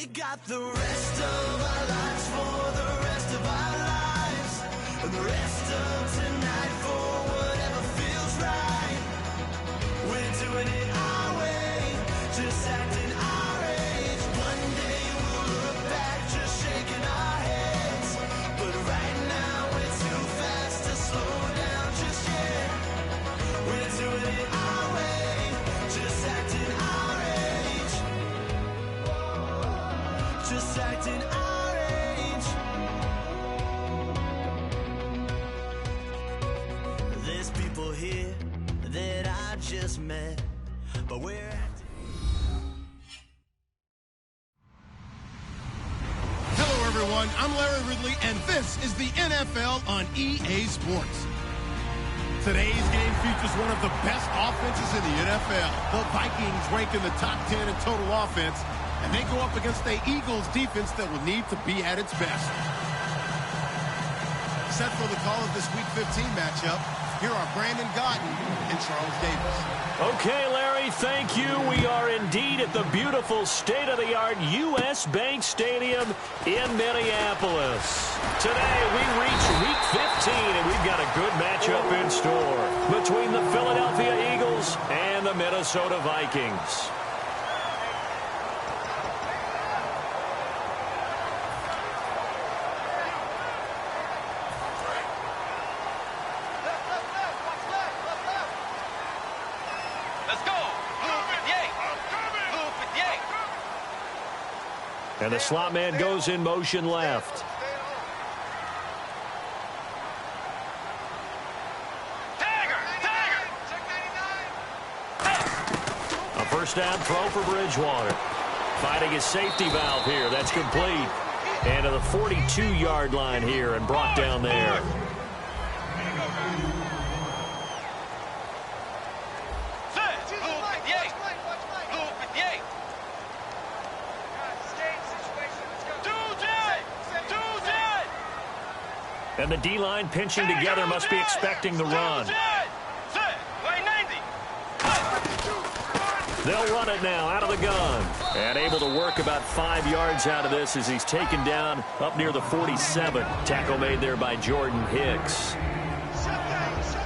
We got the rest of our lives for the rest of our lives, and the rest of tonight for whatever feels right. We're doing it our way, just acting our age. One day we'll look back just shaking our heads, but right now we're too fast to slow down just yet. We're doing it our way, just acting our age, just acting our age. There's people here that I just met, but we're acting. Hello, everyone. I'm Larry Ridley, and this is the NFL on EA Sports. Today's game features one of the best offenses in the NFL. The Vikings rank in the top 10 in total offense, and they go up against the Eagles defense that will need to be at its best. Set for the call of this Week 15 matchup, here are Brandon Gaudin and Charles Davis. Okay, Larry, thank you. We are indeed at the beautiful state-of-the-art U.S. Bank Stadium in Minneapolis. Today, we reach Week 15, and we've got a good matchup in store between the Philadelphia Eagles and the Minnesota Vikings. And the slot man goes in motion left. A first down throw for Bridgewater. Finding his safety valve here. That's complete. And to the 42-yard line here and brought down there. And the D-line pinching together must be expecting the run. They'll run it now out of the gun. And able to work about 5 yards out of this as he's taken down up near the 47. Tackle made there by Jordan Hicks.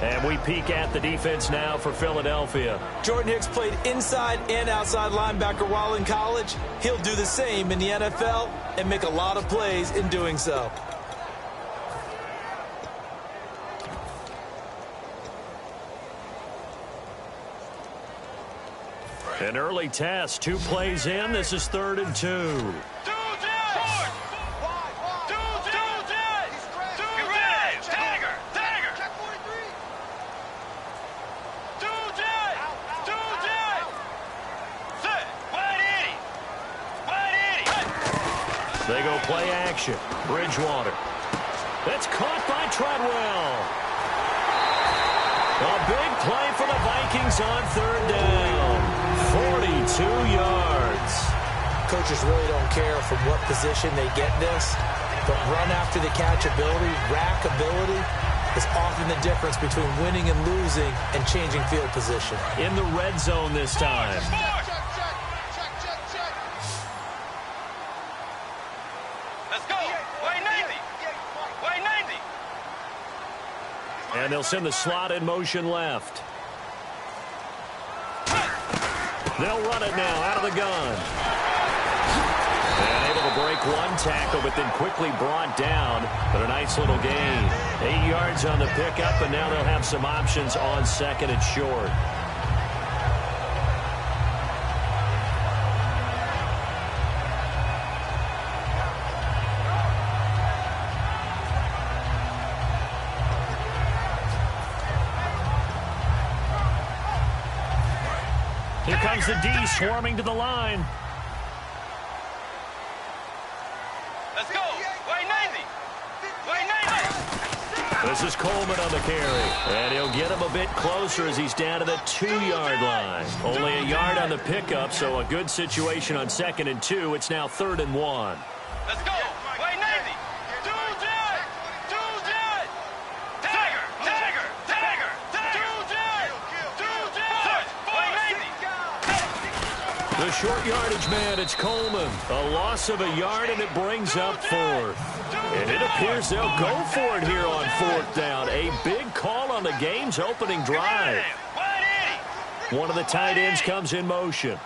And we peek at the defense now for Philadelphia. Jordan Hicks played inside and outside linebacker while in college. He'll do the same in the NFL and make a lot of plays in doing so. An early test, 2 plays in. This is 3rd and 2. They go play action. Bridgewater. That's caught by Treadwell. A big play for the Vikings on 3rd down. 42 yards. Coaches really don't care from what position they get this, but run after the catch ability, rack ability, is often the difference between winning and losing and changing field position. In the red zone this time. And they'll send the slot in motion left. They'll run it now out of the gun. And able to break one tackle, but then quickly brought down. But a nice little gain. 8 yards on the pickup, and now they'll have some options on 2nd and short. Here comes the D swarming to the line. Let's go. Way 90. Way 90. This is Coleman on the carry. And he'll get him a bit closer as he's down to the 2-yard line. Only a yard on the pickup, so a good situation on 2nd and 2. It's now 3rd and 1. Let's go. Way 90. The short yardage man, it's Coleman. A loss of a yard, and it brings up fourth. And it appears they'll go for it here on fourth down. A big call on the game's opening drive. One of the tight ends comes in motion.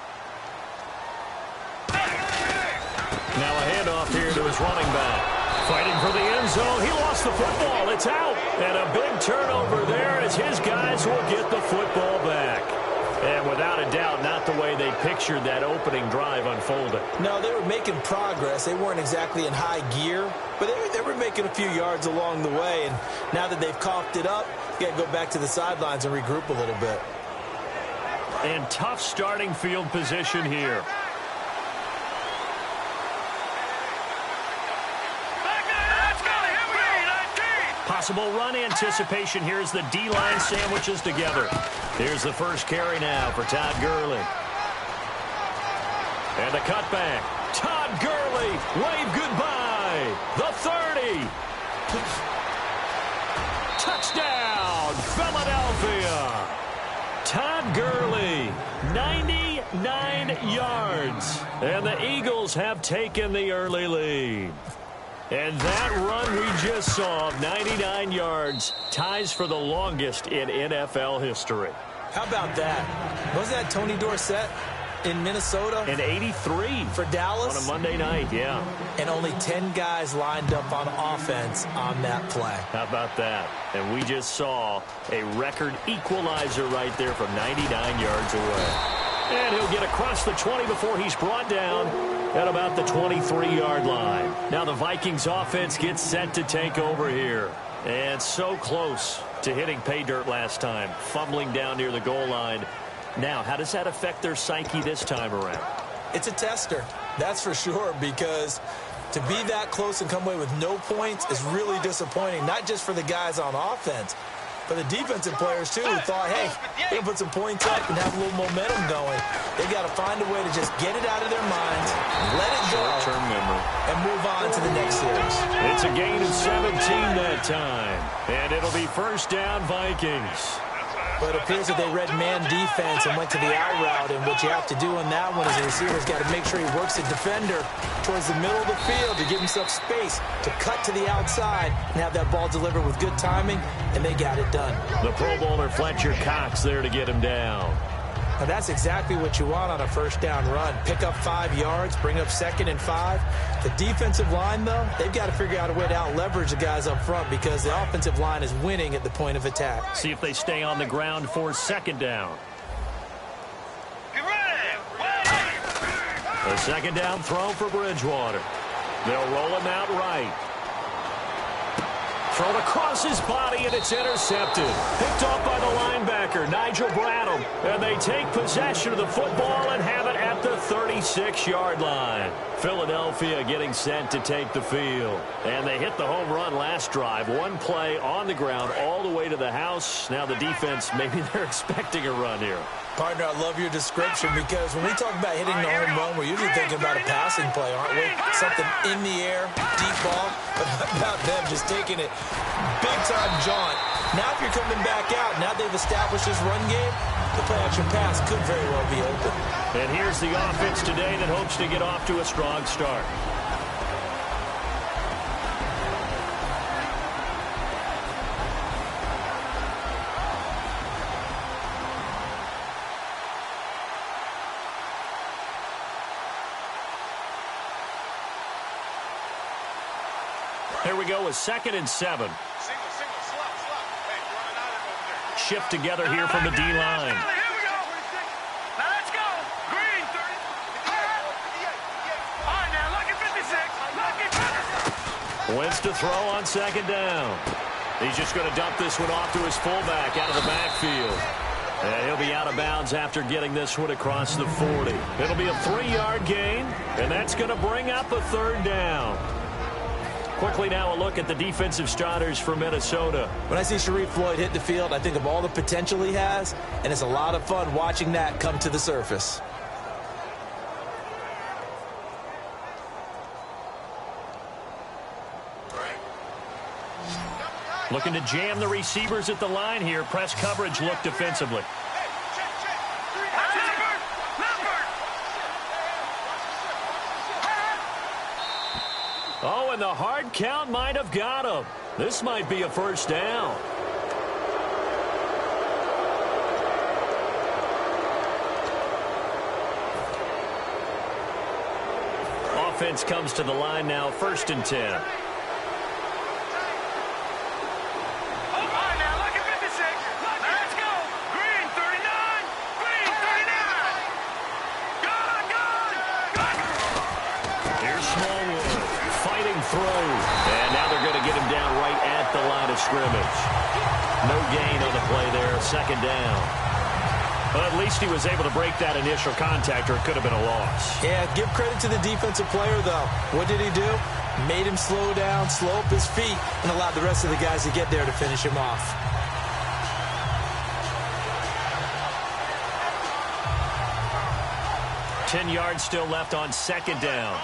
Now a handoff here to his running back. Fighting for the end zone. He lost the football. It's out. And a big turnover there as his guys will get the football back. And without a doubt, not the way they pictured that opening drive unfolding. No, they were making progress. They weren't exactly in high gear, but they were making a few yards along the way. And now that they've coughed it up, you got to go back to the sidelines and regroup a little bit. And tough starting field position here. Possible run anticipation here as the D-line sandwiches together. Here's the first carry now for Todd Gurley. And a cutback. Todd Gurley, wave goodbye. The 30. Touchdown, Philadelphia. Todd Gurley, 99 yards. And the Eagles have taken the early lead. And that run we just saw of 99 yards ties for the longest in NFL history. How about that? Wasn't that Tony Dorsett in Minnesota? In 83. For Dallas? On a Monday night, yeah. And only 10 guys lined up on offense on that play. How about that? And we just saw a record equalizer right there from 99 yards away. And he'll get across the 20 before he's brought down at about the 23-yard line. Now the Vikings offense gets set to take over here. And so close to hitting pay dirt last time, fumbling down near the goal line. Now, how does that affect their psyche this time around? It's a tester, that's for sure, because to be that close and come away with no points is really disappointing, not just for the guys on offense, but the defensive players, too, who thought, hey, we're going to put some points up and have a little momentum going. They got to find a way to just get it out of their minds, let it go, short-term memory, and move on to the next series. It's a gain of 17 that time, and it'll be first down Vikings. But it appears that they read man defense and went to the out route, and what you have to do in that one is the receiver's got to make sure he works the defender towards the middle of the field to give himself space to cut to the outside and have that ball delivered with good timing, and they got it done. The Pro Bowler Fletcher Cox there to get him down. Now that's exactly what you want on a first down run. Pick up 5 yards, bring up 2nd and 5. The defensive line, though, they've got to figure out a way to out-leverage the guys up front because the offensive line is winning at the point of attack. See if they stay on the ground for 2nd down. A 2nd down throw for Bridgewater. They'll roll him out right. Thrown across his body, and it's intercepted. Picked off by the linebacker, Nigel Bradham. And they take possession of the football and have it at the 36-yard line. Philadelphia getting set to take the field. And they hit the home run last drive. One play on the ground all the way to the house. Now the defense, maybe they're expecting a run here. Partner, I love your description because when we talk about hitting the home run, we're usually thinking about a passing play, aren't we? Something in the air, deep ball. But how about them just taking it big-time jaunt? Now if you're coming back out, now they've established this run game, the play-action pass could very well be open. And here's the offense today that hopes to get off to a strong start. Here we go with 2nd and 7. Shift together here from the D-line. Wentz to throw on 2nd down. He's just going to dump this one off to his fullback out of the backfield. And he'll be out of bounds after getting this one across the 40. It'll be a 3-yard gain, and that's going to bring up a 3rd down. Quickly now a look at the defensive starters for Minnesota. When I see Sharif Floyd hit the field, I think of all the potential he has, and it's a lot of fun watching that come to the surface. Looking to jam the receivers at the line here. Press coverage look defensively. Oh, and the hard count might have got him. This might be a first down. Offense comes to the line now, 1st and 10. Throw, and now they're going to get him down right at the line of scrimmage. No gain on the play there, 2nd down. But at least he was able to break that initial contact, or it could have been a loss. Yeah, give credit to the defensive player, though. What did he do? Made him slow down, slow up his feet, and allowed the rest of the guys to get there to finish him off. Ten yards still left on 2nd down.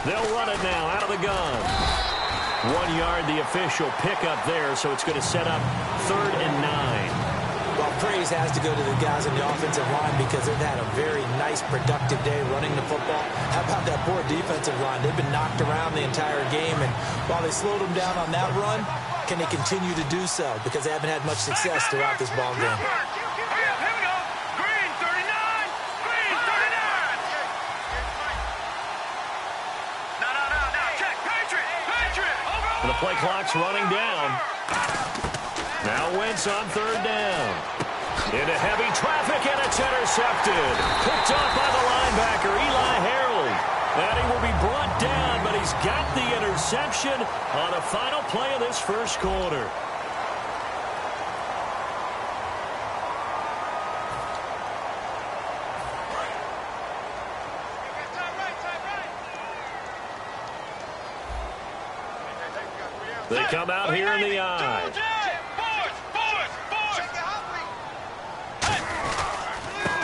They'll run it now out of the gun. 1 yard, the official pickup there, so it's going to set up 3rd and 9. Well, praise has to go to the guys on the offensive line because they've had a very nice, productive day running the football. How about that poor defensive line? They've been knocked around the entire game, and while they slowed them down on that run, can they continue to do so? Because they haven't had much success throughout this ball game. And the play clock's running down. Now Wentz on 3rd down. Into heavy traffic, and it's intercepted. Picked up by the linebacker, Eli Harold. And he will be brought down, but he's got the interception on the final play of this 1st quarter. They come out here in the eye.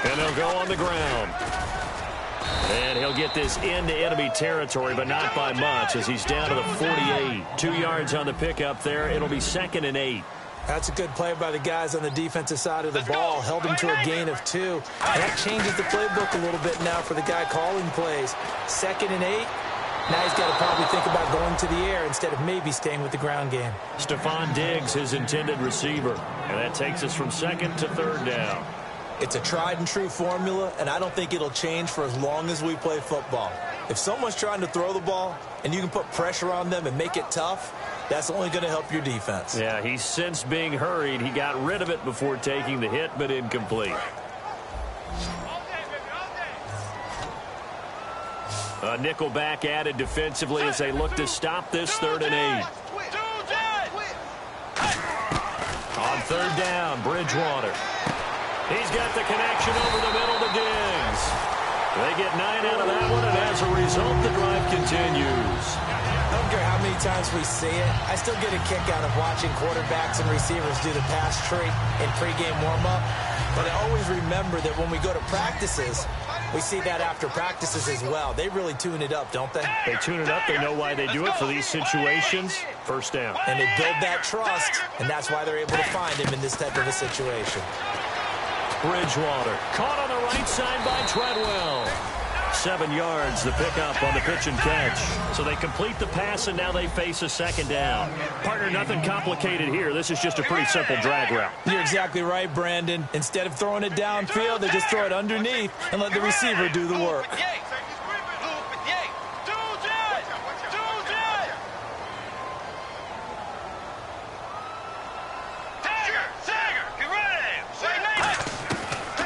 And they'll go on the ground. And he'll get this into enemy territory, but not by much, as he's down to the 48. 2 yards on the pickup there. It'll be 2nd and 8. That's a good play by the guys on the defensive side of the ball. Held him to a gain of 2. And that changes the playbook a little bit now for the guy calling plays. 2nd and 8. Now he's got to probably think about going to the air instead of maybe staying with the ground game. Stephon Diggs, his intended receiver. And that takes us from 2nd to 3rd down. It's a tried-and-true formula, and I don't think it'll change for as long as we play football. If someone's trying to throw the ball and you can put pressure on them and make it tough, that's only going to help your defense. Yeah, he's sensed being hurried. He got rid of it before taking the hit, but incomplete. A nickel back added defensively as they look to stop this 3rd and 8. On 3rd down, Bridgewater. He's got the connection over the middle to Diggs. They get 9 out of that one, and as a result, the drive continues. I don't care how many times we see it. I still get a kick out of watching quarterbacks and receivers do the pass tree in pregame warm-up. But I always remember that when we go to practices, we see that after practices as well. They really tune it up, don't they? They tune it up. They know why they do it for these situations. 1st down. And they build that trust, and that's why they're able to find him in this type of a situation. Bridgewater caught on the right side by Treadwell. 7 yards, the pickup on the pitch and catch. So they complete the pass, and now they face a 2nd down. Partner, nothing complicated here. This is just a pretty simple drag route. You're exactly right, Brandon. Instead of throwing it downfield, they just throw it underneath and let the receiver do the work.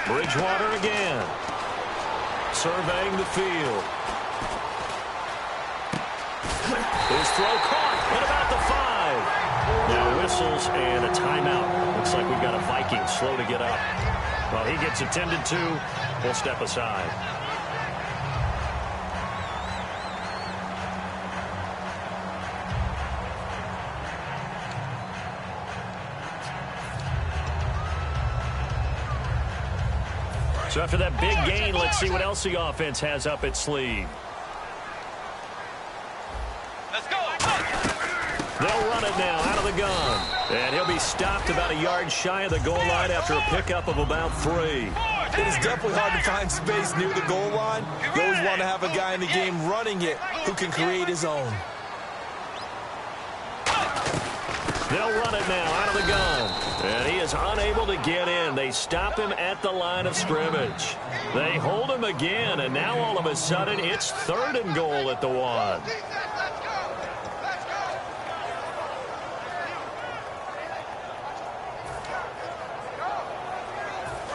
Bridgewater again. Surveying the field. His throw caught at about the 5. Now whistles and a timeout. Looks like we've got a Viking slow to get up. Well, he gets attended to. We'll step aside. So after that big gain, let's see what else the offense has up its sleeve. Let's go. They'll run it now out of the gun. And he'll be stopped about a yard shy of the goal line after a pickup of about 3. It is definitely hard to find space near the goal line. You always want to have a guy in the game running it who can create his own. They'll run it now out of the gun. And he is unable to get in. They stop him at the line of scrimmage. They hold him again, and now all of a sudden it's 3rd and goal at the 1.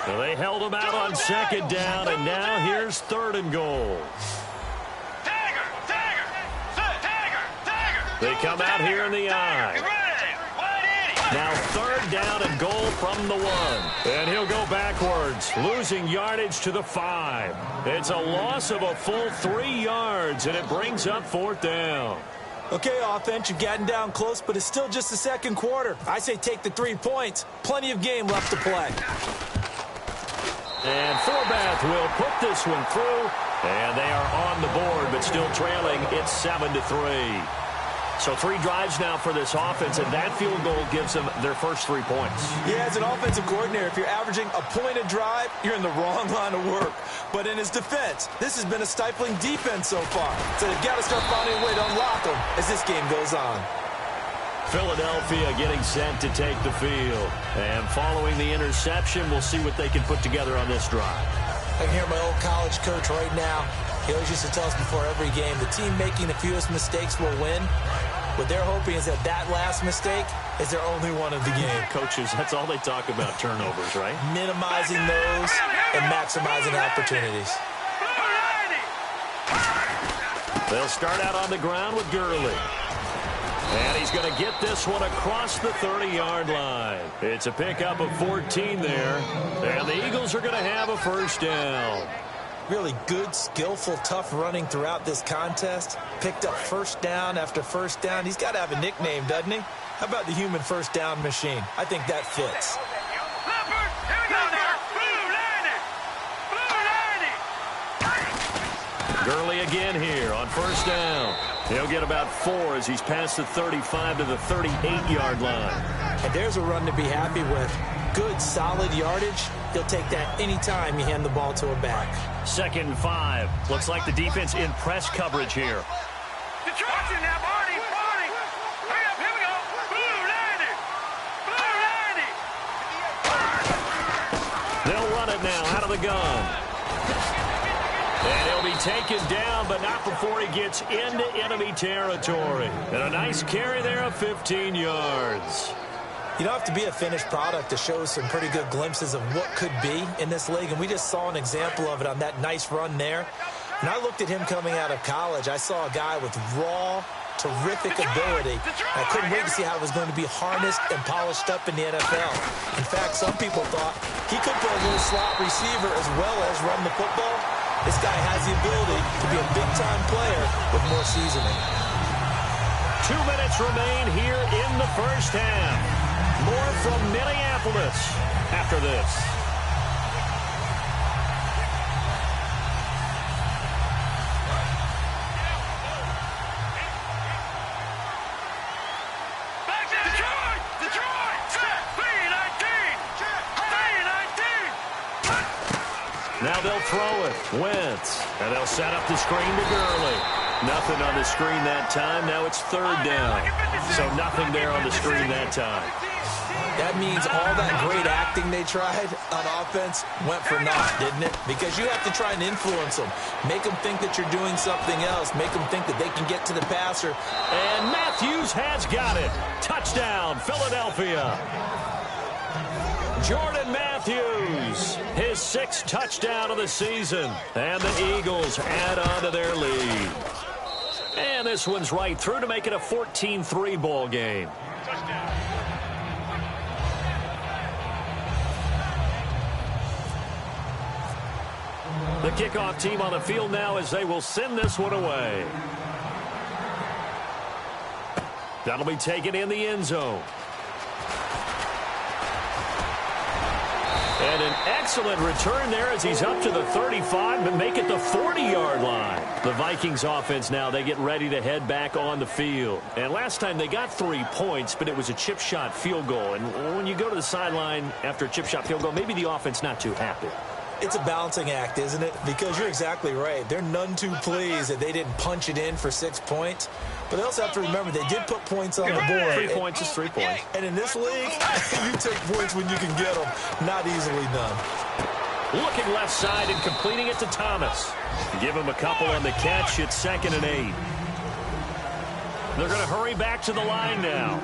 So they held him out on 2nd down, and now here's 3rd and goal. They come out here in the I. Now 3rd down and goal from the 1. And he'll go backwards, losing yardage to the 5. It's a loss of a full 3 yards, and it brings up 4th down. Okay, offense, you've gotten down close, but it's still just the 2nd quarter. I say take the 3 points. Plenty of game left to play. And Forbath will put this one through, and they are on the board, but still trailing. It's 7-3. So 3 drives now for this offense, and that field goal gives them their first 3 points. Yeah, as an offensive coordinator, if you're averaging a point a drive, you're in the wrong line of work. But in his defense, this has been a stifling defense so far. So they've got to start finding a way to unlock them as this game goes on. Philadelphia getting set to take the field. And following the interception, we'll see what they can put together on this drive. I can hear my old college coach right now. He always used to tell us before every game, the team making the fewest mistakes will win. What they're hoping is that last mistake is their only one of the game. Coaches, that's all they talk about, turnovers, right? Minimizing those and maximizing opportunities. They'll start out on the ground with Gurley. And he's going to get this one across the 30-yard line. It's a pickup of 14 there. And the Eagles are going to have a first down. Really good, skillful, tough running throughout this contest. Picked up first down after first down. He's got to have a nickname, doesn't he? How about the human first down machine? I think that fits. Gurley again here on first down. He'll get about 4 as he's past the 35 to the 38-yard line. And there's a run to be happy with. Good, solid yardage. He'll take that anytime you hand the ball to a back. 2nd and 5. Looks like the defense in press coverage here. They'll run it now out of the gun. And he'll be taken down, but not before he gets into enemy territory. And a nice carry there of 15 yards. You don't have to be a finished product to show some pretty good glimpses of what could be in this league, and we just saw an example of it on that nice run there. When I looked at him coming out of college, I saw a guy with raw, terrific ability. I couldn't wait to see how it was going to be harnessed and polished up in the NFL. In fact, some people thought he could play a little slot receiver as well as run the football. This guy has the ability to be a big-time player with more seasoning. 2 minutes remain here in the first half. More from Minneapolis after this. Now they'll throw it. Wentz. And they'll set up the screen to Gurley. Nothing on the screen that time. Now it's 3rd down. So nothing there on the screen that time. That means all that great acting they tried on offense went for naught, didn't it? Because you have to try and influence them. Make them think that you're doing something else. Make them think that they can get to the passer. And Matthews has got it. Touchdown, Philadelphia. Jordan Matthews, his 6th touchdown of the season. And the Eagles add on to their lead. And this one's right through to make it a 14-3 ball game. The kickoff team on the field now as they will send this one away. That'll be taken in the end zone. And an excellent return there as he's up to the 35, but make it the 40-yard line. The Vikings offense now, they get ready to head back on the field. And last time they got 3 points, but it was a chip shot field goal. And when you go to the sideline after a chip shot field goal, maybe the offense not too happy. It's a balancing act, isn't it? Because you're exactly right. They're none too pleased that they didn't punch it in for 6 points. But they also have to remember they did put points on the board. 3 points is 3 points. And in this league, you take points when you can get them. Not easily done. Looking left side and completing it to Thomas. Give him a couple on the catch. It's 2nd and 8. They're going to hurry back to the line now.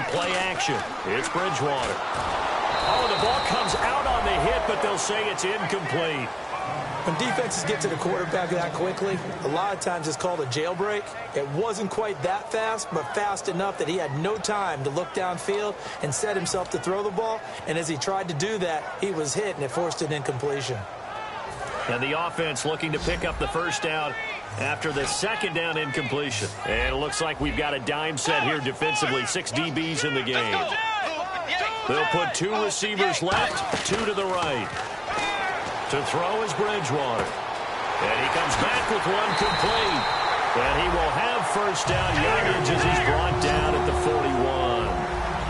Play action. It's Bridgewater. Oh, the ball comes out on the hit, but they'll say it's incomplete. When defenses get to the quarterback that quickly, a lot of times it's called a jailbreak. It wasn't quite that fast, but fast enough that he had no time to look downfield and set himself to throw the ball. And as he tried to do that, he was hit, and it forced an incompletion. And the offense looking to pick up the first down after the 2nd down incompletion. And it looks like we've got a dime set here defensively. 6 DBs in the game. They'll put 2 receivers left, 2 to the right. To throw is Bridgewater. And he comes back with one complete. And he will have first down yardage as he's brought down at the 41.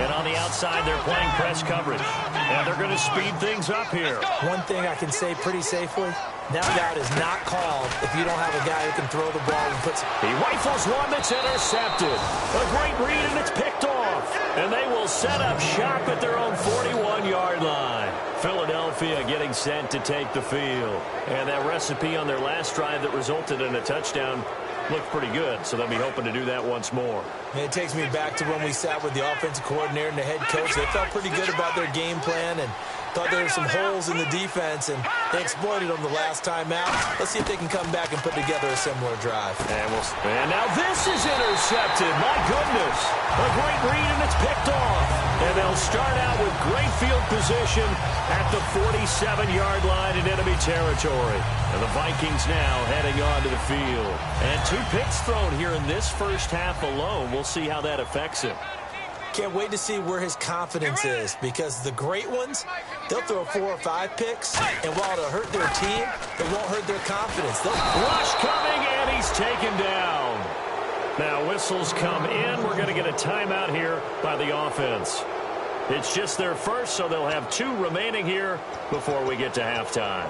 And on the outside, they're playing press coverage. And they're going to speed things up here. One thing I can say pretty safely, that route is not called if you don't have a guy who can throw the ball and puts... He rifles one that's intercepted. A great read, and it's picked off. And they will set up shop at their own 41-yard line. Philadelphia getting set to take the field. And that recipe on their last drive that resulted in a touchdown looked pretty good, so they'll be hoping to do that once more. And it takes me back to when we sat with the offensive coordinator and the head coach. They felt pretty good about their game plan and thought there were some holes in the defense, and they exploited them the last time out. Let's see if they can come back and put together a similar drive. And now this is intercepted. My goodness. A great read, and it's picked off. And they'll start out with great field position at the 47-yard line in enemy territory. And the Vikings now heading on to the field. And 2 picks thrown here in this first half alone. We'll see how that affects him. Can't wait to see where his confidence is, because the great ones, they'll throw 4 or 5 picks, and while it'll hurt their team, it won't hurt their confidence. Rush coming, and he's taken down. Now whistles come in. We're going to get a timeout here by the offense. It's just their first, so they'll have 2 remaining here before we get to halftime.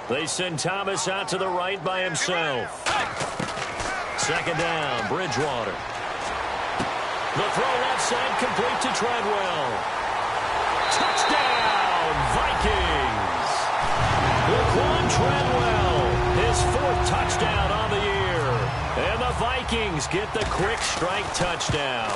They send Thomas out to the right by himself. 2nd down, Bridgewater. The throw left side complete to Treadwell. Touchdown, Vikings! Laquan Treadwell, his 4th touchdown on the year. And the Vikings get the quick strike touchdown.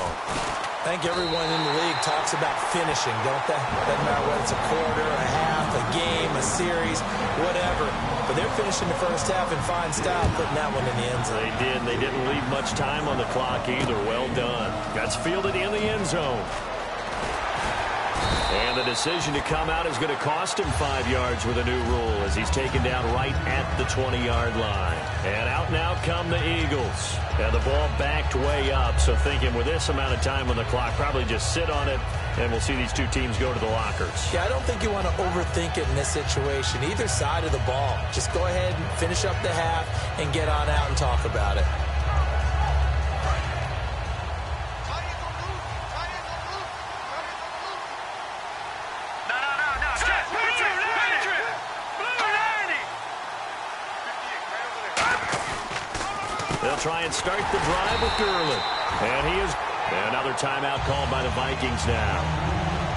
I think everyone in the league talks about finishing, don't they? Doesn't matter whether it's a quarter, a half, a game, a series, whatever. But they're finishing the first half in fine style, putting that one in the end zone. They did. They didn't leave much time on the clock either. Well done. Got fielded in the end zone. And the decision to come out is going to cost him 5 yards with a new rule as he's taken down right at the 20-yard line. And out now come the Eagles. And the ball backed way up, so thinking with this amount of time on the clock, probably just sit on it, and we'll see these 2 teams go to the lockers. Yeah, I don't think you want to overthink it in this situation. Either side of the ball. Just go ahead and finish up the half and get on out and talk about it. They'll try and start the drive with Gurley. And he is another timeout called by the Vikings now.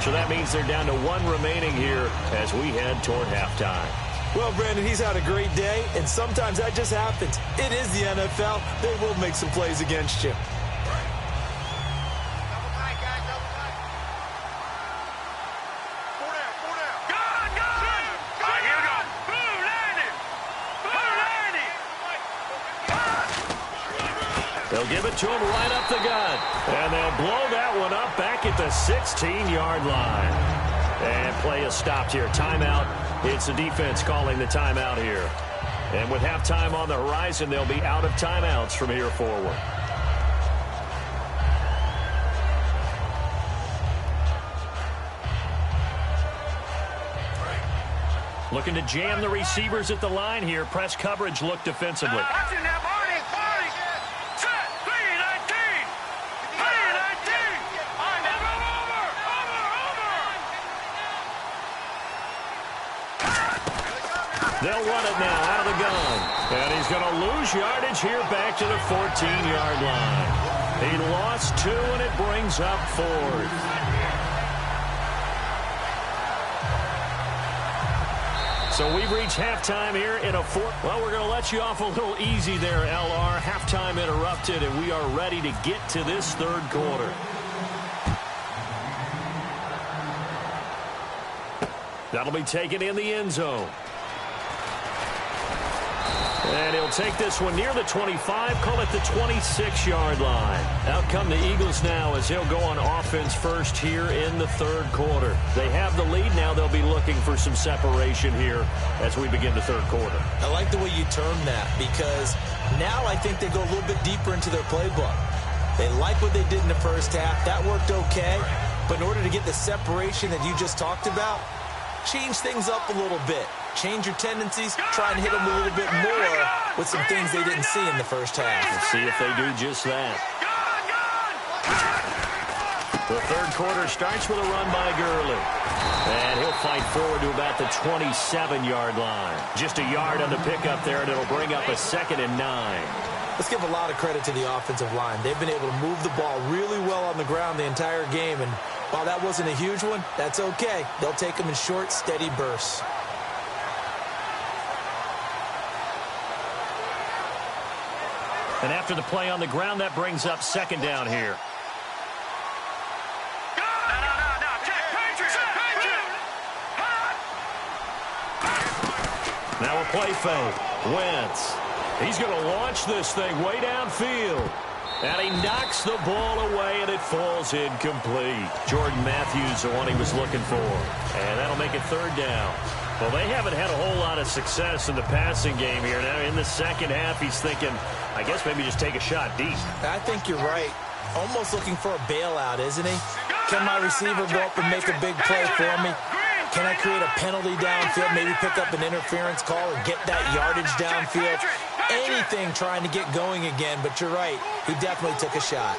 So that means they're down to 1 remaining here as we head toward halftime. Well, Brandon, he's had a great day, and sometimes that just happens. It is the NFL. They will make some plays against you. They'll give it to him right up the gut. And they'll blow that one up back at the 16-yard line. And play is stopped here. Timeout. It's the defense calling the timeout here. And with halftime on the horizon, they'll be out of timeouts from here forward. Looking to jam the receivers at the line here. Press coverage look defensively. They'll run it now out of the gun. And he's going to lose yardage here back to the 14-yard line. He lost 2, and it brings up 4th. So we've reached halftime here in a 4th. Well, we're going to let you off a little easy there, LR. Halftime interrupted, and we are ready to get to this 3rd quarter. That'll be taken in the end zone. And he'll take this one near the 25, call it the 26-yard line. Out come the Eagles now as he'll go on offense first here in the 3rd quarter. They have the lead now. They'll be looking for some separation here as we begin the 3rd quarter. I like the way you term that because now I think they go a little bit deeper into their playbook. They like what they did in the first half. That worked okay. But in order to get the separation that you just talked about, change things up a little bit. Change your tendencies, try and hit them a little bit more with some things they didn't see in the first half. We'll see if they do just that. The 3rd quarter starts with a run by Gurley. And he'll fight forward to about the 27-yard line. Just a yard on the pickup there, and it'll bring up a 2nd and 9. Let's give a lot of credit to the offensive line. They've been able to move the ball really well on the ground the entire game. And while that wasn't a huge one, that's okay. They'll take them in short, steady bursts. And after the play on the ground, that brings up 2nd down here. Now a play fake. Wentz. He's going to launch this thing way downfield. And he knocks the ball away, and it falls incomplete. Jordan Matthews, the one he was looking for. And that'll make it 3rd down. Well, they haven't had a whole lot of success in the passing game here. Now, in the second half, he's thinking, I guess maybe just take a shot deep. I think you're right. Almost looking for a bailout, isn't he? Can my receiver go up and make a big play for me? Can I create a penalty downfield, maybe pick up an interference call and get that yardage downfield? Anything trying to get going again, but you're right. He definitely took a shot.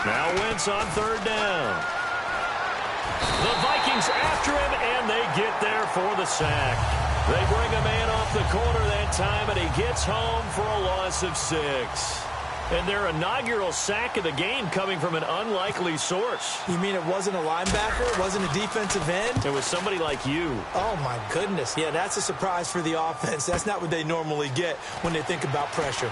Now Wentz on 3rd down. The Vikings after him, and they get there for the sack. They bring a man off the corner that time, and he gets home for a loss of 6. And their inaugural sack of the game coming from an unlikely source. You mean it wasn't a linebacker? It wasn't a defensive end? It was somebody like you. Oh, my goodness. Yeah, that's a surprise for the offense. That's not what they normally get when they think about pressure.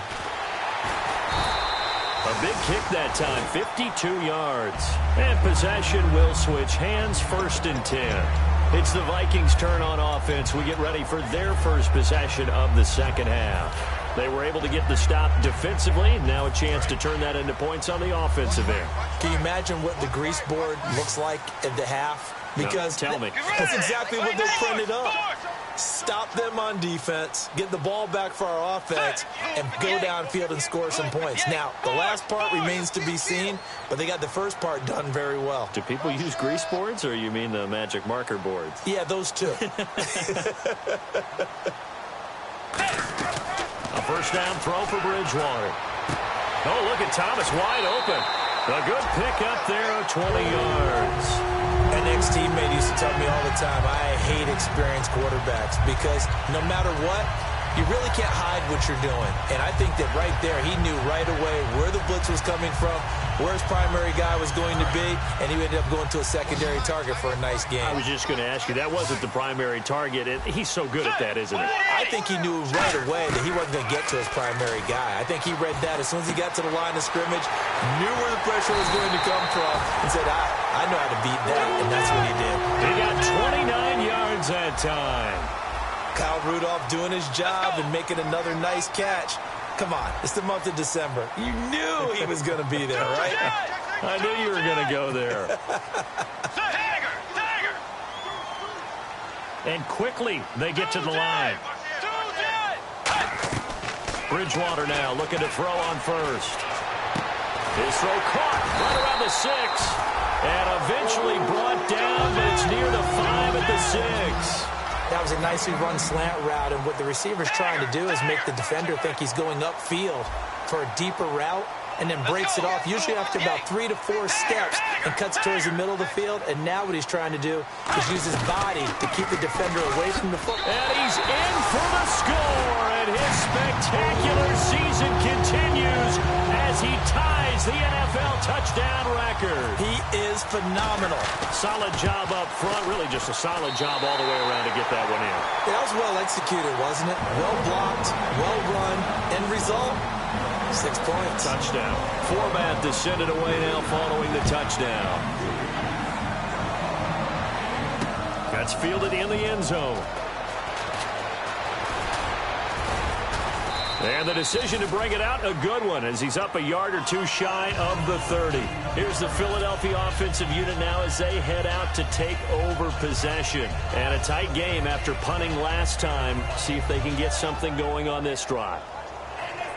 A big kick that time, 52 yards. And possession will switch hands, 1st and 10. It's the Vikings' turn on offense. We get ready for their first possession of the second half. They were able to get the stop defensively. Now a chance to turn that into points on the offensive end. Can you imagine what the grease board looks like at the half? Because no, tell me. That's exactly what they printed up. Stop them on defense, get the ball back for our offense, and go downfield and score some points. Now, the last part remains to be seen, but they got the first part done very well. Do people use grease boards, or you mean the magic marker boards? Yeah, those two. A 1st down throw for Bridgewater. Oh, look at Thomas wide open. A good pick up there of 20 yards. An ex-teammate used to tell me all the time, I hate experienced quarterbacks because no matter what, you really can't hide what you're doing. And I think that right there, he knew right away where the blitz was coming from, where his primary guy was going to be, and he ended up going to a secondary target for a nice game. I was just going to ask you, that wasn't the primary target, and he's so good at that, isn't he? I think he knew right away that he wasn't going to get to his primary guy. I think he read that as soon as he got to the line of scrimmage, knew where the pressure was going to come from, and said, I know how to beat that, and that's what he did. He got 29 yards that time. Kyle Rudolph doing his job and making another nice catch. Come on, it's the month of December. You knew he was going to be there, right? I knew you were going to go there. And quickly, they get to the line. Bridgewater now looking to throw on first. His throw caught right around the 6. And eventually brought down, but it's near the 5 at the 6. That was a nicely run slant route, and what the receiver's trying to do is make the defender think he's going upfield for a deeper route, and then breaks it off, usually after about 3 to 4 steps, and cuts towards the middle of the field. And now what he's trying to do is use his body to keep the defender away from the football. And he's in for the score, and his spectacular season continues as he ties the NFL touchdown record. He is phenomenal. Solid job up front, really just a solid job all the way around to get that one in. That was well executed, wasn't it? Well blocked, well run, end result, 6 points. Touchdown. Format to send it away now following the touchdown. That's fielded in the end zone. And the decision to bring it out, a good one, as he's up a yard or two shy of the 30. Here's the Philadelphia offensive unit now as they head out to take over possession. And a tight game after punting last time. See if they can get something going on this drive.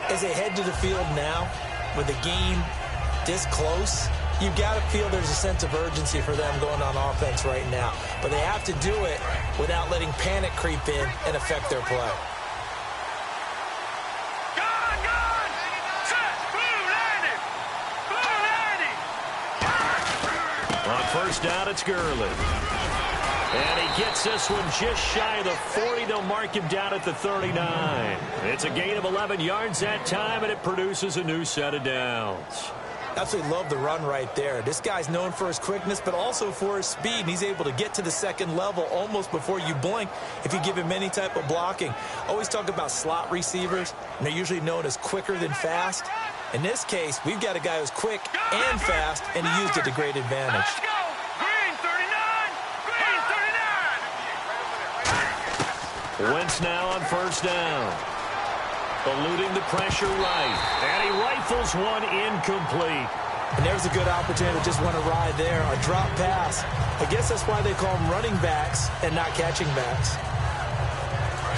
As they head to the field now, with the game this close, you've got to feel there's a sense of urgency for them going on offense right now. But they have to do it without letting panic creep in and affect their play. On first down, it's Gurley. And he gets this one just shy of the 40. They'll mark him down at the 39. It's a gain of 11 yards that time, and it produces a new set of downs. Absolutely love the run right there. This guy's known for his quickness, but also for his speed. And he's able to get to the second level almost before you blink if you give him any type of blocking. Always talk about slot receivers, and they're usually known as quicker than fast. In this case, we've got a guy who's quick and fast, and he used it to great advantage. Let's go! Green 39! Green 39! Wentz now on first down. Eluding the pressure right. And he rifles one incomplete. And there's a good opportunity to just want to ride there. A drop pass. I guess that's why they call them running backs and not catching backs.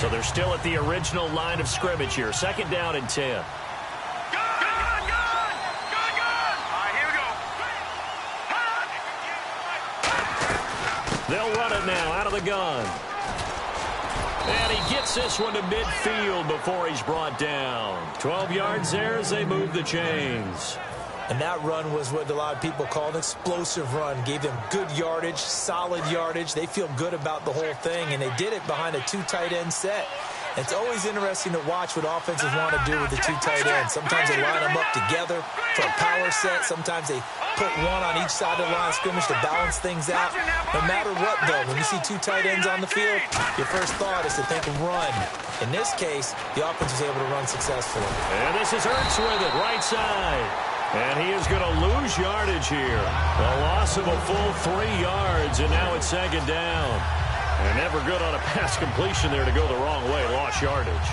So they're still at the original line of scrimmage here. Second down and 10. They'll run it now out of the gun. And he gets this one to midfield before he's brought down. 12 yards there as they move the chains. And that run was what a lot of people call an explosive run. Gave them good yardage, solid yardage. They feel good about the whole thing, and they did it behind a 2 tight end set. It's always interesting to watch what offenses want to do with the 2 tight ends. Sometimes they line them up together for a power set. Sometimes they put one on each side of the line of scrimmage to balance things out. No matter what, though, when you see 2 tight ends on the field, your first thought is to think run. In this case, the offense was able to run successfully. And this is Ertz with it, right side. And he is going to lose yardage here. A loss of a full 3 yards, and now it's second down. And never good on a pass completion there to go the wrong way. Lost yardage.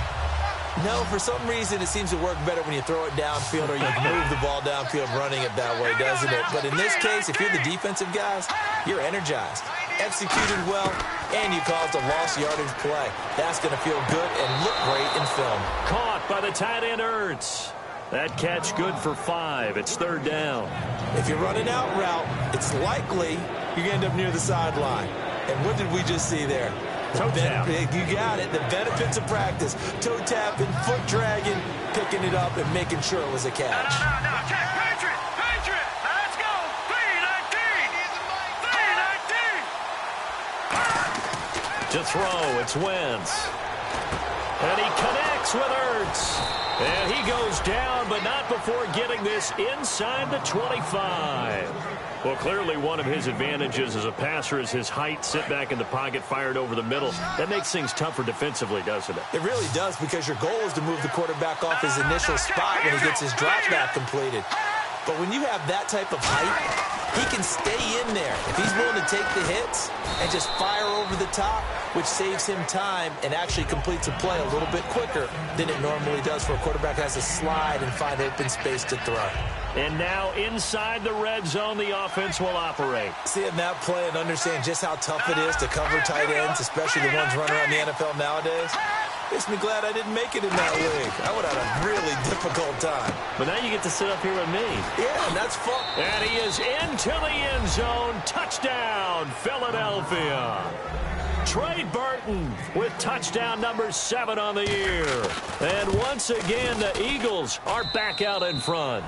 No, for some reason it seems to work better when you throw it downfield or you move the ball downfield running it that way, doesn't it? But in this case, if you're the defensive guys, you're energized, executed well, and you caused a lost yardage play. That's going to feel good and look great in film. Caught by the tight end Ertz. That catch good for 5. It's third down. If you're running out route, it's likely you're going to end up near the sideline. And what did we just see there? Toe tap. You got it. The benefits of practice. Toe tapping, foot dragging, picking it up, and making sure it was a catch. No. Check. Patriot. Now let's go. 3-19. To throw, it's Wentz. And he connects with Ertz. And he goes down, but not before getting this inside the 25. Well, clearly one of his advantages as a passer is his height, sit back in the pocket, fired over the middle. That makes things tougher defensively, doesn't it? It really does, because your goal is to move the quarterback off his initial spot when he gets his drop back completed. But when you have that type of height He can stay in there if he's willing to take the hits and just fire over the top, which saves him time and actually completes a play a little bit quicker than it normally does for a quarterback who has to slide and find open space to throw. And now inside the red zone, the offense will operate. Seeing that play and understand just how tough it is to cover tight ends, especially the ones running around the NFL nowadays, makes me glad I didn't make it in that league. I would have had a really difficult time. But now you get to sit up here with me. Yeah, and that's fun. And he is into the end zone. Touchdown, Philadelphia. Trey Burton with touchdown number 7 on the year. And once again, the Eagles are back out in front.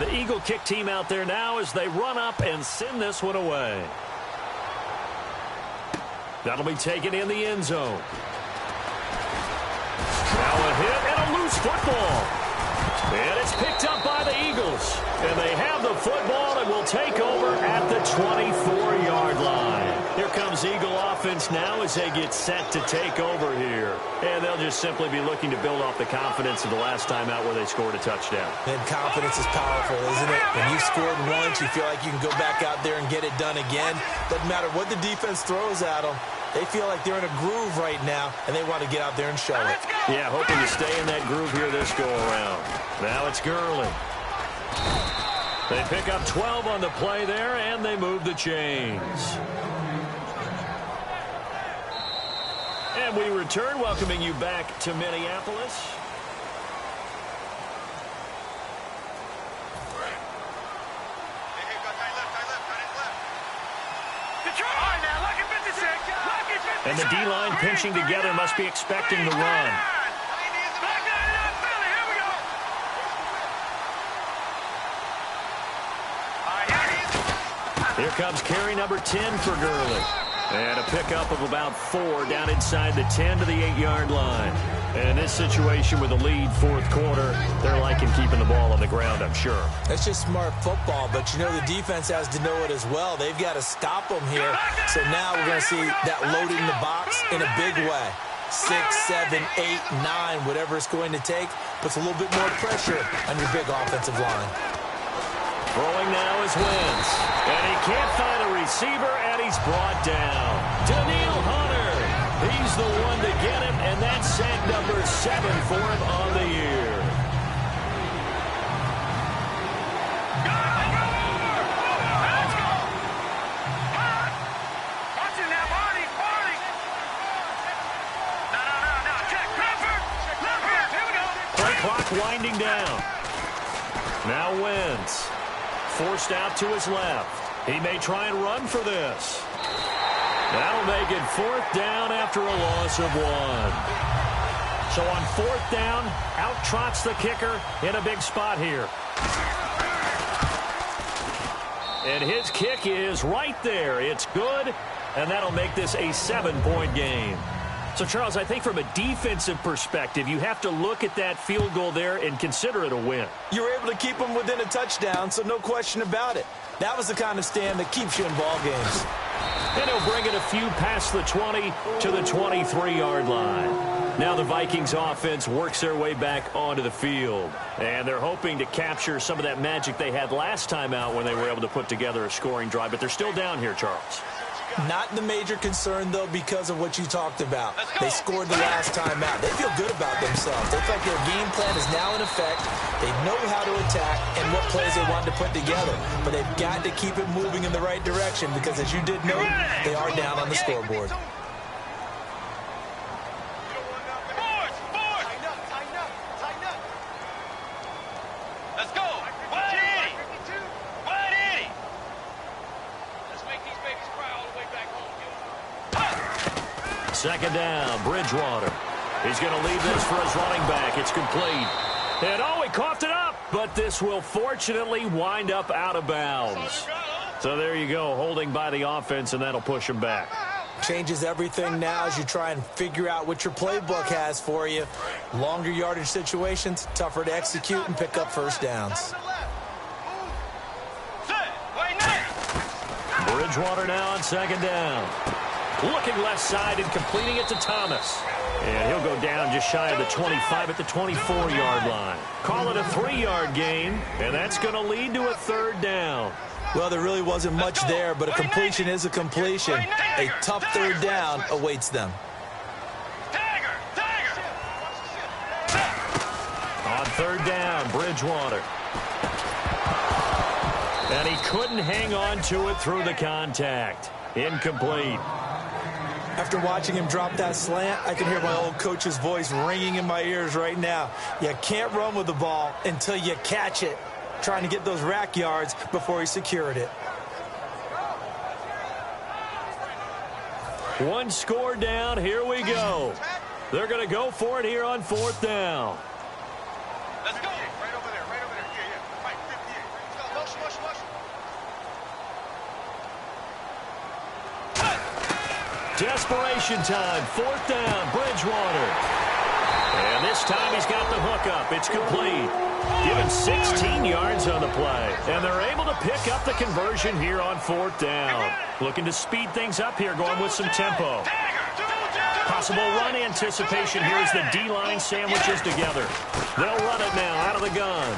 The Eagle kick team out there now as they run up and send this one away. That'll be taken in the end zone. Now a hit and a loose football. And it's picked up by the Eagles. And they have the football and will take over at the 24-yard line. Here comes Eagle offense now as they get set to take over here. And they'll just simply be looking to build off the confidence of the last time out where they scored a touchdown. And confidence is powerful, isn't it? When you've scored once, you feel like you can go back out there and get it done again. Doesn't matter what the defense throws at them. They feel like they're in a groove right now, and they want to get out there and show it. Yeah, hoping to stay in that groove here this go-around. Now it's Gurley. They pick up 12 on the play there, and they move the chains. And we return, welcoming you back to Minneapolis. And the D-line pinching together must be expecting the run. Here comes carry number 10 for Gurley. And a pickup of about 4 down inside the 10 to the 8-yard line. And in this situation with a lead fourth quarter, they're liking keeping the ball on the ground, I'm sure. That's just smart football, but you know the defense has to know it as well. They've got to stop them here. So now we're going to see that loading the box in a big way. 6, 7, 8, 9, whatever it's going to take, puts a little bit more pressure on your big offensive line. Throwing now is Wentz. And he can't find a receiver, and he's brought down. Daniil Hunter. He's the one to get him, and that's sack number 7 for him on the year. Play clock winding down. Now Wentz. Forced out to his left. He may try and run for this. That'll make it 4th down after a loss of 1. So on 4th down, out trots the kicker in a big spot here. And his kick is right there. It's good, and that'll make this a 7-point game. So, Charles, I think from a defensive perspective, you have to look at that field goal there and consider it a win. You're able to keep them within a touchdown, so no question about it. That was the kind of stand that keeps you in ball games. And he'll bring it a few past the 20 to the 23-yard line. Now the Vikings offense works their way back onto the field. And they're hoping to capture some of that magic they had last time out when they were able to put together a scoring drive. But they're still down here, Charles. Not the major concern, though, because of what you talked about. They scored the last time out. They feel good about themselves. They feel like their game plan is now in effect. They know how to attack and what plays they want to put together. But they've got to keep it moving in the right direction because, as you did note, they are down on the scoreboard. Let's go. Wide Eddie. Wide Eddie. Let's make these babies cry all the way back home. 2nd down, Bridgewater. He's going to leave this for his running back. It's complete. And oh, he coughed it up, but this will fortunately wind up out of bounds. So there you go, holding by the offense, and that'll push him back. Changes everything now as you try and figure out what your playbook has for you. Longer yardage situations, tougher to execute and pick up first downs. Bridgewater now on 2nd down. Looking left side and completing it to Thomas. And he'll go down just shy of the 25 at the 24-yard line. Call it a 3-yard gain, and that's going to lead to a 3rd down. Well, there really wasn't much there, but a completion is a completion. A tough 3rd down awaits them. On 3rd down, Bridgewater. And he couldn't hang on to it through the contact. Incomplete. After watching him drop that slant, I can hear my old coach's voice ringing in my ears right now. You can't run with the ball until you catch it. Trying to get those rack yards before he secured it. 1 score down. Here we go. They're going to go for it here on 4th down. Let's go. Right over there. Yeah. Right, 58. Let's go. Motion. Desperation time. 4th down. Bridgewater. And this time he's got the hook up. It's complete. Given 16 yards on the play. And they're able to pick up the conversion here on 4th down. Looking to speed things up here, going with some tempo. Possible run anticipation here as the D-line sandwiches together. They'll run it now out of the gun.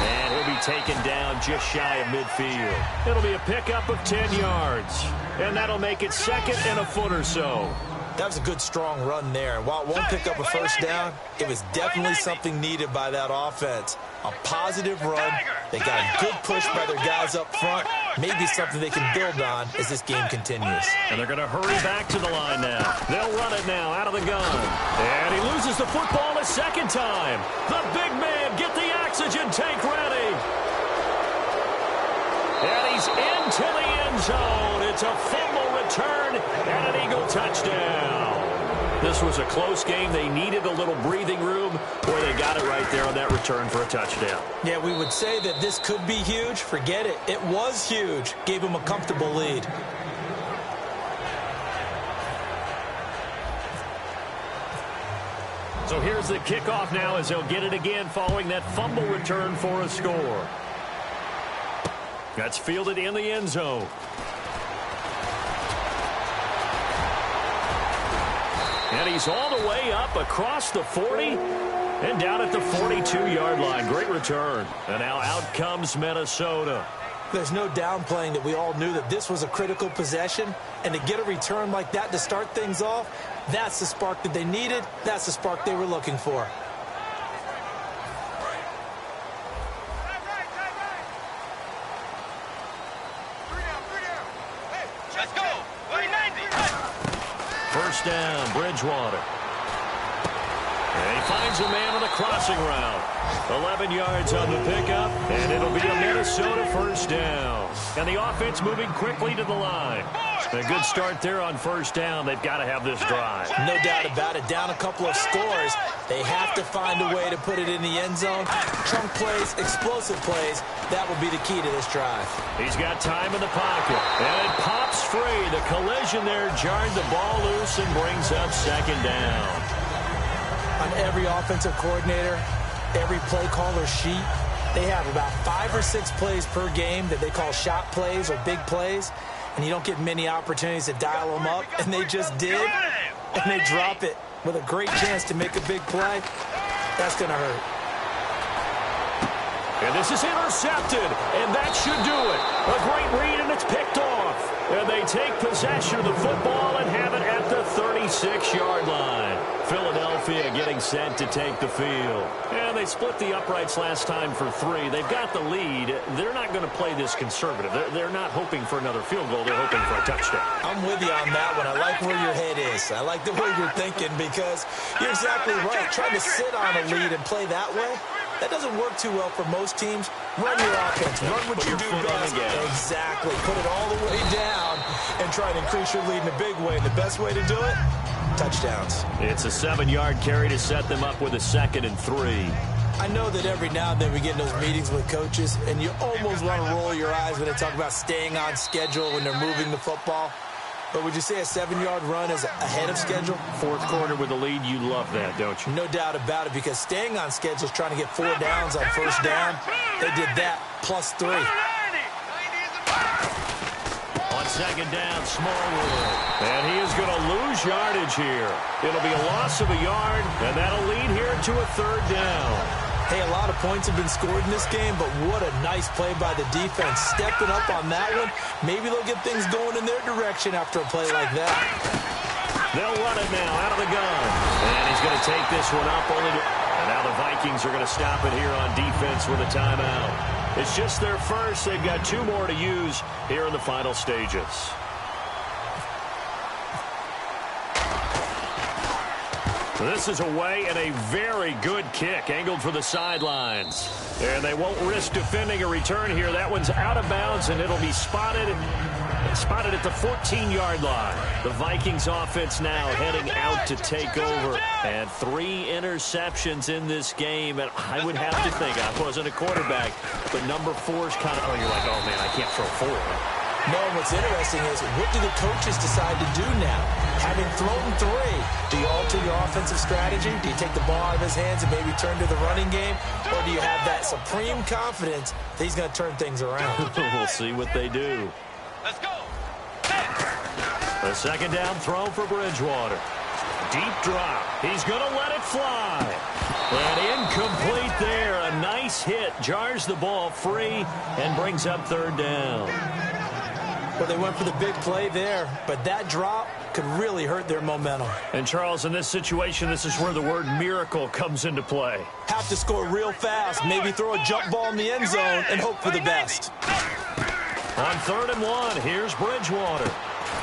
And he'll be taken down just shy of midfield. It'll be a pickup of 10 yards. And that'll make it 2nd and a foot or so. That was a good, strong run there. While it won't pick up a 1st down, it was definitely something needed by that offense. A positive run. They got a good push by their guys up front. Maybe something they can build on as this game continues. And they're going to hurry back to the line now. They'll run it now out of the gun. And he loses the football a 2nd time. The big man, get the oxygen tank ready. And he's into the end zone. It's a fumble return and an Eagle touchdown. This was a close game. They needed a little breathing room where they got it right there on that return for a touchdown. Yeah, we would say that this could be huge. Forget it. It was huge. Gave him a comfortable lead. So here's the kickoff now as they'll get it again following that fumble return for a score. That's fielded in the end zone. And he's all the way up across the 40 and down at the 42-yard line. Great return. And now out comes Minnesota. There's no downplaying that we all knew that this was a critical possession. And to get a return like that to start things off, that's the spark that they needed. That's the spark they were looking for. Let's go. 390. 1st down, Bridgewater. And he finds a man on the crossing route. 11 yards on the pickup, and it'll be a Minnesota 1st down. And the offense moving quickly to the line. A good start there on 1st down. They've got to have this drive. No doubt about it. Down a couple of scores. They have to find a way to put it in the end zone. Chunk plays, explosive plays. That will be the key to this drive. He's got time in the pocket. And it pops free. The collision there jarred the ball loose and brings up 2nd down. On every offensive coordinator, every play caller sheet, they have about 5 or 6 plays per game that they call shot plays or big plays. And you don't get many opportunities to dial them up. And they just did. And they drop it with a great chance to make a big play. That's going to hurt. And this is intercepted, and that should do it. A great read, and it's picked off. And they take possession of the football and have it at the 36-yard line. Philadelphia getting set to take the field. And they split the uprights last time for 3. They've got the lead. They're not going to play this conservative. They're not hoping for another field goal. They're hoping for a touchdown. I'm with you on that one. I like where your head is. I like the way you're thinking because you're exactly right. Trying to sit on a lead and play that way, that doesn't work too well for most teams. Run your offense. Run what you do best. Exactly. Put it all the way down and try to increase your lead in a big way. And the best way to do it, touchdowns. It's a 7-yard carry to set them up with a 2nd and 3. I know that every now and then we get in those meetings with coaches, and you almost want to roll your eyes when they talk about staying on schedule when they're moving the football. But would you say a 7-yard run is ahead of schedule? 4th quarter with the lead, you love that, don't you? No doubt about it, because staying on schedule is trying to get 4 downs on 1st down. They did that plus 3. On second down, Smallwood. And he is going to lose yardage here. It'll be a loss of a yard, and that'll lead here to a third down. Hey, a lot of points have been scored in this game, but what a nice play by the defense. Stepping up on that one. Maybe they'll get things going in their direction after a play like that. They'll run it now out of the gun. And he's going to take this one up. And now the Vikings are going to stop it here on defense with a timeout. It's just their first. They've got 2 more to use here in the final stages. This is away and a very good kick angled for the sidelines. And they won't risk defending a return here. That one's out of bounds, and it'll be spotted at the 14-yard line. The Vikings offense now heading out to take over. And 3 interceptions in this game. And I would have to think, I wasn't a quarterback, but number 4's kind of, you're like, oh, man, I can't throw 4. No, what's interesting is, what do the coaches decide to do now? Having thrown 3, do you alter your offensive strategy? Do you take the ball out of his hands and maybe turn to the running game? Or do you have that supreme confidence that he's going to turn things around? We'll see what they do. Let's go. The second down throw for Bridgewater. Deep drop. He's going to let it fly. And incomplete there. A nice hit. Jars the ball free and brings up third down. Well, they went for the big play there, but that drop could really hurt their momentum. And, Charles, in this situation, this is where the word miracle comes into play. Have to score real fast, maybe throw a jump ball in the end zone and hope for the best. On 3rd and 1, here's Bridgewater.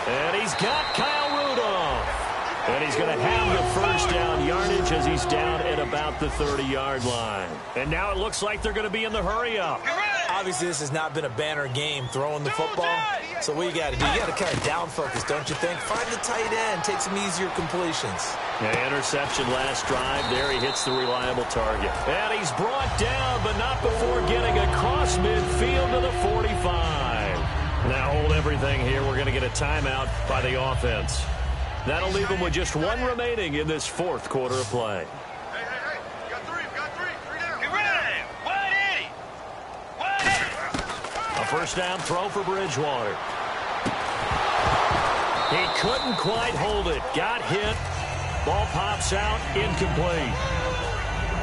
And he's got Kyle Rudolph. And he's going to have the first down yardage as he's down at about the 30-yard line. And now it looks like they're going to be in the hurry-up. Obviously, this has not been a banner game throwing the football. So what you got to do, you got to kind of down focus, don't you think? Find the tight end, take some easier completions. Yeah, interception last drive. There he hits the reliable target. And he's brought down, but not before getting across midfield to the 45. Now hold everything here. We're going to get a timeout by the offense. That'll leave them with just 1 remaining in this 4th quarter of play. Hey. We got 3 down. Get rid of him. Wide Eddie. A first down throw for Bridgewater. He couldn't quite hold it. Got hit. Ball pops out. Incomplete.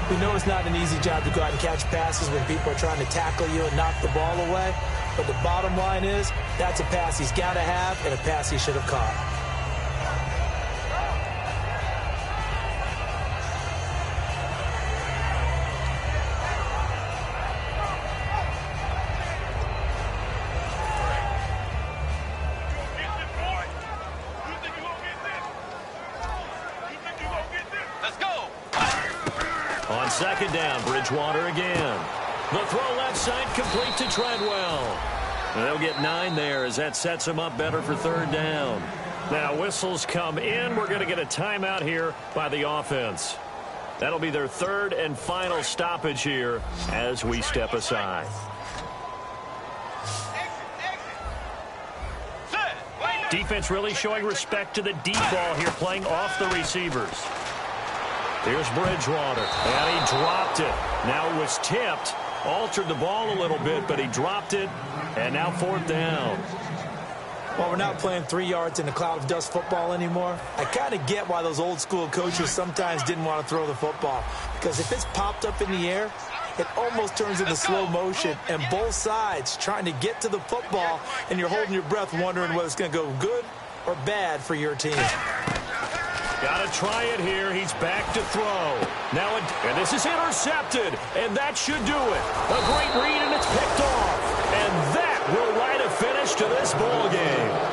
We know it's not an easy job to go out and catch passes when people are trying to tackle you and knock the ball away. But the bottom line is, that's a pass he's got to have and a pass he should have caught. On second down, Bridgewater again. The throw left side complete to Treadwell. And they'll get 9 there as that sets them up better for third down. Now whistles come in. We're going to get a timeout here by the offense. That'll be their 3rd and final stoppage here as we step aside. Defense really showing respect to the deep ball here, playing off the receivers. Here's Bridgewater, and he dropped it. Now it was tipped, altered the ball a little bit, but he dropped it, and now 4th down. Well, we're not playing 3 yards in a cloud of dust football anymore. I kind of get why those old school coaches sometimes didn't want to throw the football, because if it's popped up in the air, it almost turns into slow motion, and both sides trying to get to the football, and you're holding your breath wondering whether it's going to go good or bad for your team. Got to try it here. He's back to throw. Now, and this is intercepted, and that should do it. A great read, and it's picked off. And that will write a finish to this ball game.